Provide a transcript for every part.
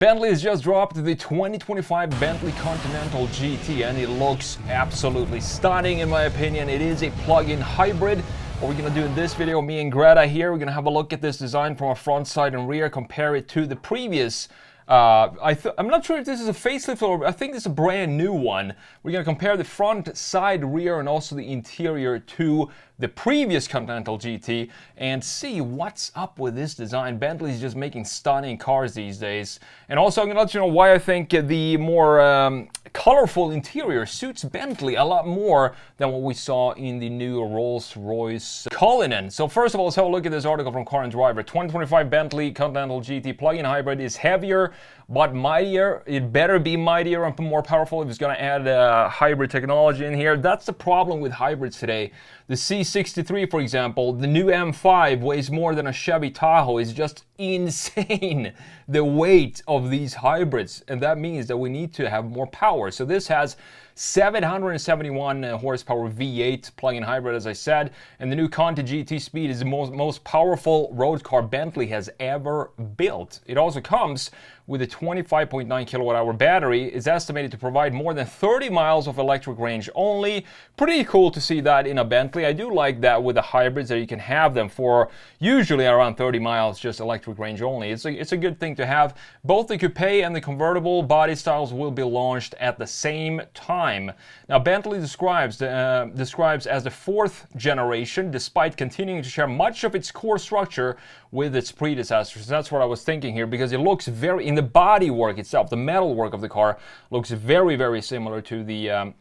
Bentley has just dropped the 2025 Bentley Continental GT and it looks absolutely stunning in my opinion. It is a plug-in hybrid. What we're going to do in this video, me and Greta here, we're going to have a look at this design from a front, side and rear, compare it to the previous I'm not sure if this is a facelift or I think this is a brand new one. We're going to compare the front, side, rear and also the interior to the previous Continental GT and see what's up with this design. Bentley is just making stunning cars these days. And also I'm going to let you know why I think the more colorful interior suits Bentley a lot more than what we saw in the new Rolls-Royce Cullinan. So first of all, let's have a look at this article from Car and Driver. 2025 Bentley Continental GT plug-in hybrid is heavier but mightier. It better be mightier and more powerful if it's going to add hybrid technology in here. That's the problem with hybrids today. The C63, for example, the new M5 weighs more than a Chevy Tahoe. It's just insane, the weight of these hybrids. And that means that we need to have more power. So this has 771 horsepower V8 plug-in hybrid, as I said. And the new Conti GT Speed is the most powerful road car Bentley has ever built. It also comes with a 25.9 kilowatt-hour battery. It's estimated to provide more than 30 miles of electric range only. Pretty cool to see that in a Bentley. I do like that with the hybrids, that you can have them for usually around 30 miles, just electric range only. It's a good thing to have. Both the coupe and the convertible body styles will be launched at the same time. Now, Bentley describes as the fourth generation, despite continuing to share much of its core structure with its predecessors. That's what I was thinking here, because it looks very, in the bodywork itself, the metalwork of the car looks very, very similar to the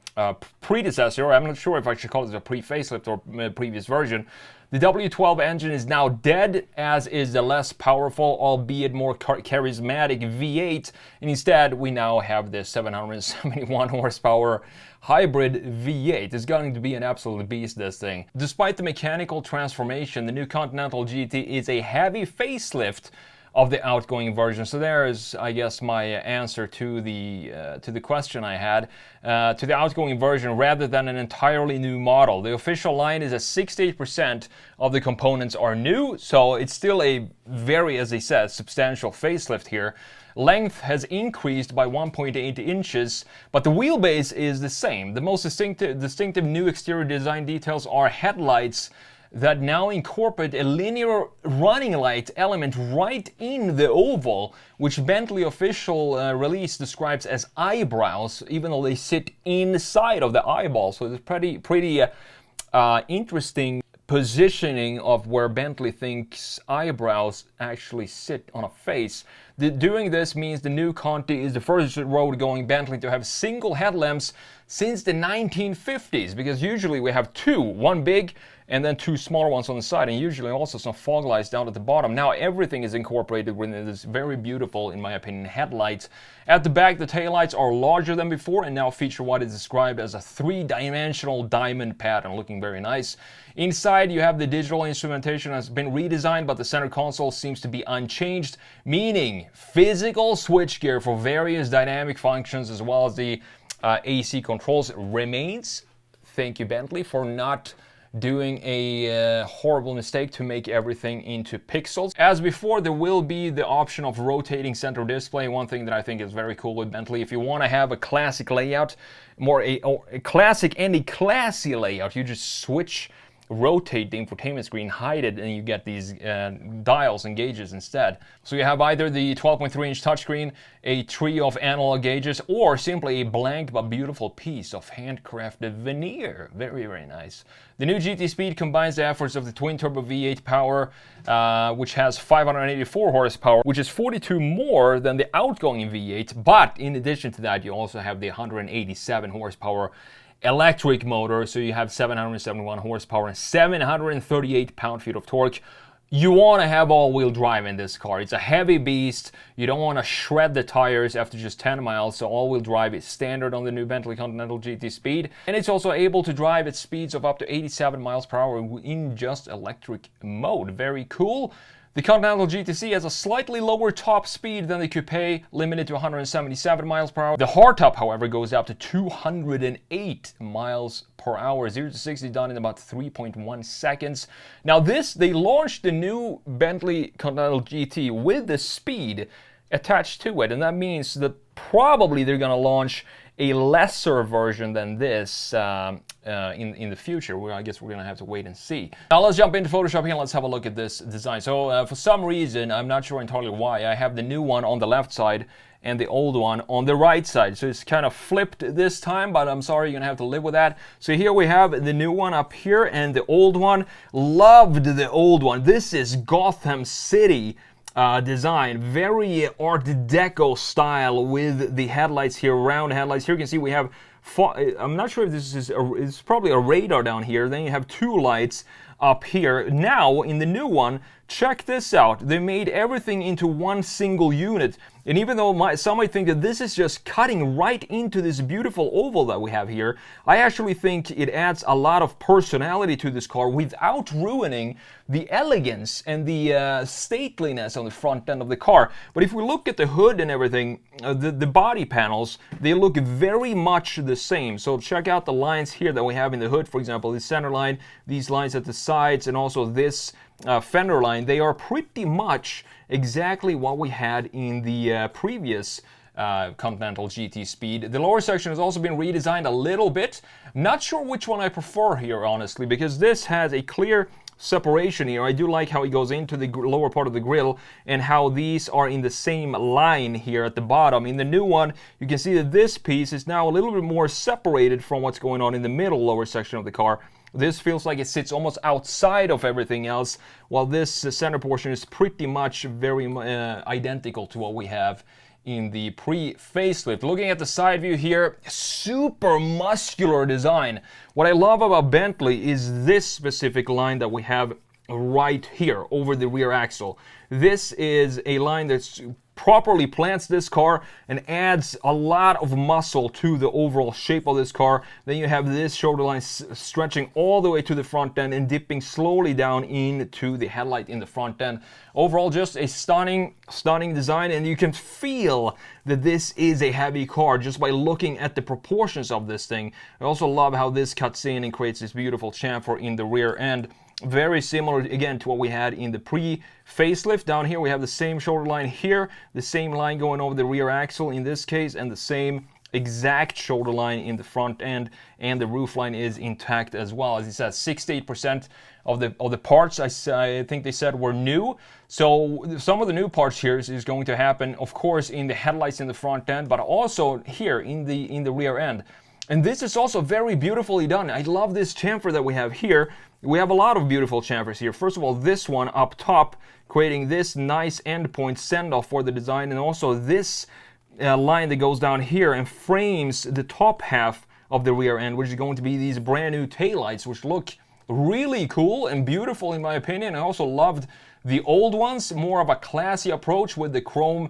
predecessor. I'm not sure if I should call it a pre-facelift or previous version. The W12 engine is now dead, as is the less powerful, albeit more charismatic V8. And instead, we now have this 771 horsepower hybrid V8. It's going to be an absolute beast, this thing. Despite the mechanical transformation, the new Continental GT is a heavy facelift of the outgoing version. So there is, I guess, my answer to the question I had. To the outgoing version rather than an entirely new model. The official line is that 68% of the components are new, so it's still a very, as they said, substantial facelift here. Length has increased by 1.8 inches, but the wheelbase is the same. The most distinctive new exterior design details are headlights that now incorporate a linear running light element right in the oval, which Bentley official release describes as eyebrows, even though they sit inside of the eyeball. So it's pretty interesting positioning of where Bentley thinks eyebrows actually sit on a face. Doing this means the new Conti is the first road-going Bentley to have single headlamps since the 1950s, because usually we have two, one big and then two smaller ones on the side, and usually also some fog lights down at the bottom. Now everything is incorporated within this very beautiful, in my opinion, headlights. At the back, the taillights are larger than before and now feature what is described as a three-dimensional diamond pattern, looking very nice. Inside, you have the digital instrumentation has been redesigned, but the center console seems to be unchanged, meaning physical switchgear for various dynamic functions as well as the AC controls remains. Thank you, Bentley, for not doing a horrible mistake to make everything into pixels. As before, there will be the option of rotating center display. One thing that I think is very cool with Bentley, if you want to have a classic layout, a classic and a classy layout, you just rotate the infotainment screen, hide it, and you get these dials and gauges instead. So you have either the 12.3-inch touchscreen, a trio of analog gauges, or simply a blank but beautiful piece of handcrafted veneer. Very, very nice. The new GT Speed combines the efforts of the twin-turbo V8 power, which has 584 horsepower, which is 42 more than the outgoing V8. But in addition to that, you also have the 187 horsepower electric motor, so you have 771 horsepower and 738 pound-feet of torque. You want to have all-wheel drive in this car. It's a heavy beast. You don't want to shred the tires after just 10 miles, so all-wheel drive is standard on the new Bentley Continental GT Speed. And it's also able to drive at speeds of up to 87 miles per hour in just electric mode. Very cool. The Continental GTC has a slightly lower top speed than the coupe, limited to 177 miles per hour. The hardtop, however, goes up to 208 miles per hour. 0 to 60 done in about 3.1 seconds. Now they launched the new Bentley Continental GT with the speed attached to it, and that means that probably they're going to launch a lesser version than this in the future. I guess we're going to have to wait and see. Now let's jump into Photoshop here and let's have a look at this design. So for some reason, I'm not sure entirely why, I have the new one on the left side and the old one on the right side. So it's kind of flipped this time, but I'm sorry, you're gonna have to live with that. So here we have the new one up here and the old one. Loved the old one. This is Gotham City design, very Art Deco style with the headlights here, round headlights. Here you can see we have, I'm not sure if this is, it's probably a radar down here. Then you have two lights up here. Now in the new one, check this out. They made everything into one single unit. And even though some might think that this is just cutting right into this beautiful oval that we have here, I actually think it adds a lot of personality to this car without ruining the elegance and the stateliness on the front end of the car. But if we look at the hood and everything, the body panels, they look very much the same. So check out the lines here that we have in the hood, for example, the center line, these lines at the sides, and also this fender line. They are pretty much exactly what we had in the previous Continental GT Speed. The lower section has also been redesigned a little bit. Not sure which one I prefer here, honestly, because this has a clear separation here. I do like how it goes into the lower part of the grille and how these are in the same line here at the bottom. In the new one, you can see that this piece is now a little bit more separated from what's going on in the middle lower section of the car. This feels like it sits almost outside of everything else, while this center portion is pretty much very identical to what we have in the pre-facelift. Looking at the side view here, super muscular design. What I love about Bentley is this specific line that we have right here over the rear axle. This is a line that's properly plants this car and adds a lot of muscle to the overall shape of this car. Then you have this shoulder line stretching all the way to the front end and dipping slowly down into the headlight in the front end. Overall, just a stunning design, and you can feel that this is a heavy car just by looking at the proportions of this thing. I also love how this cuts in and creates this beautiful chamfer in the rear end. Very similar, again, to what we had in the pre-facelift. Down here we have the same shoulder line here, the same line going over the rear axle in this case, and the same exact shoulder line in the front end, and the roof line is intact as well. As it says, 68% of the parts, I think they said, were new. So some of the new parts here is going to happen, of course, in the headlights in the front end, but also here in the rear end. And this is also very beautifully done. I love this chamfer that we have here. We have a lot of beautiful chamfers here. First of all, this one up top, creating this nice endpoint send-off for the design, and also this line that goes down here and frames the top half of the rear end, which is going to be these brand new taillights, which look really cool and beautiful in my opinion. I also loved the old ones, more of a classy approach with the chrome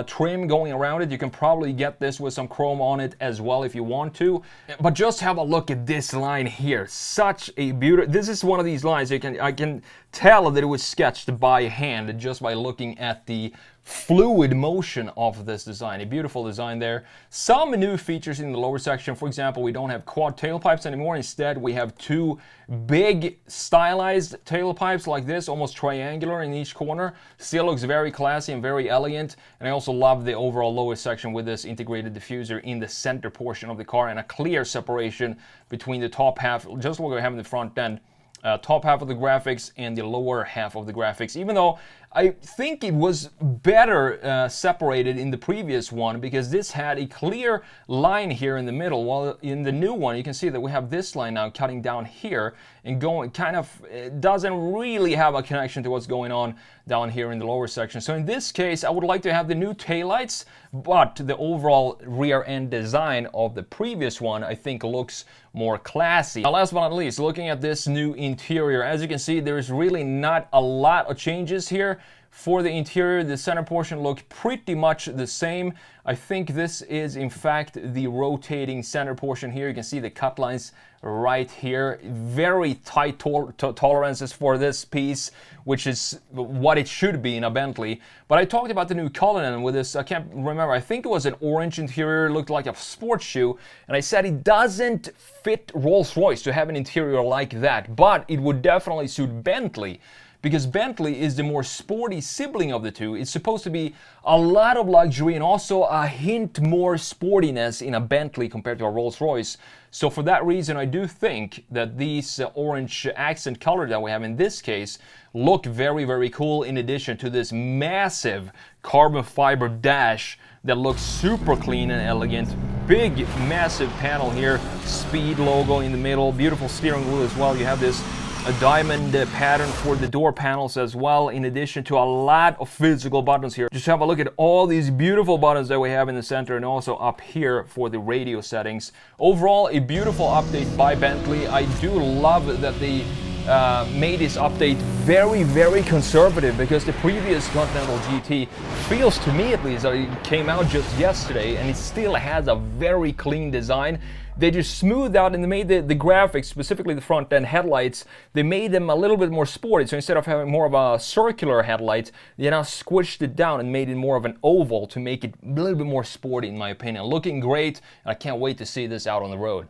trim going around it. You can probably get this with some chrome on it as well if you want to. But just have a look at this line here. Such a beautiful, this is one of these lines I can tell that it was sketched by hand just by looking at the fluid motion of this design. A beautiful design there. Some new features in the lower section. For example, we don't have quad tailpipes anymore. Instead, we have two big stylized tailpipes like this, almost triangular in each corner. Still looks very classy and very elegant. And I also love the overall lower section with this integrated diffuser in the center portion of the car and a clear separation between the top half, just like we have in the front end, top half of the graphics and the lower half of the graphics. Even though I think it was better separated in the previous one, because this had a clear line here in the middle, while in the new one you can see that we have this line now cutting down here and going kind of, it doesn't really have a connection to what's going on down here in the lower section. So in this case I would like to have the new taillights, but the overall rear end design of the previous one I think looks more classy. Now, last but not least, looking at this new interior, as you can see there's really not a lot of changes here. For the interior, the center portion looked pretty much the same. I think this is in fact the rotating center portion here. You can see the cut lines right here. Very tight tolerances for this piece, which is what it should be in a Bentley. But I talked about the new Cullinan with this, I can't remember, I think it was an orange interior, looked like a sports shoe, and I said it doesn't fit Rolls-Royce to have an interior like that, but it would definitely suit Bentley, because Bentley is the more sporty sibling of the two. It's supposed to be a lot of luxury and also a hint more sportiness in a Bentley compared to a Rolls-Royce. So for that reason, I do think that these orange accent color that we have in this case look very, very cool, in addition to this massive carbon fiber dash that looks super clean and elegant. Big, massive panel here, speed logo in the middle, beautiful steering wheel as well. You have this diamond pattern for the door panels as well, in addition to a lot of physical buttons here. Just have a look at all these beautiful buttons that we have in the center and also up here for the radio settings. Overall, a beautiful update by Bentley. I do love that they made this update very, very conservative, because the previous Continental GT feels, to me at least, it came out just yesterday and it still has a very clean design. They just smoothed out and they made the graphics, specifically the front end headlights, they made them a little bit more sporty. So instead of having more of a circular headlight, they now squished it down and made it more of an oval to make it a little bit more sporty, in my opinion. Looking great, and I can't wait to see this out on the road.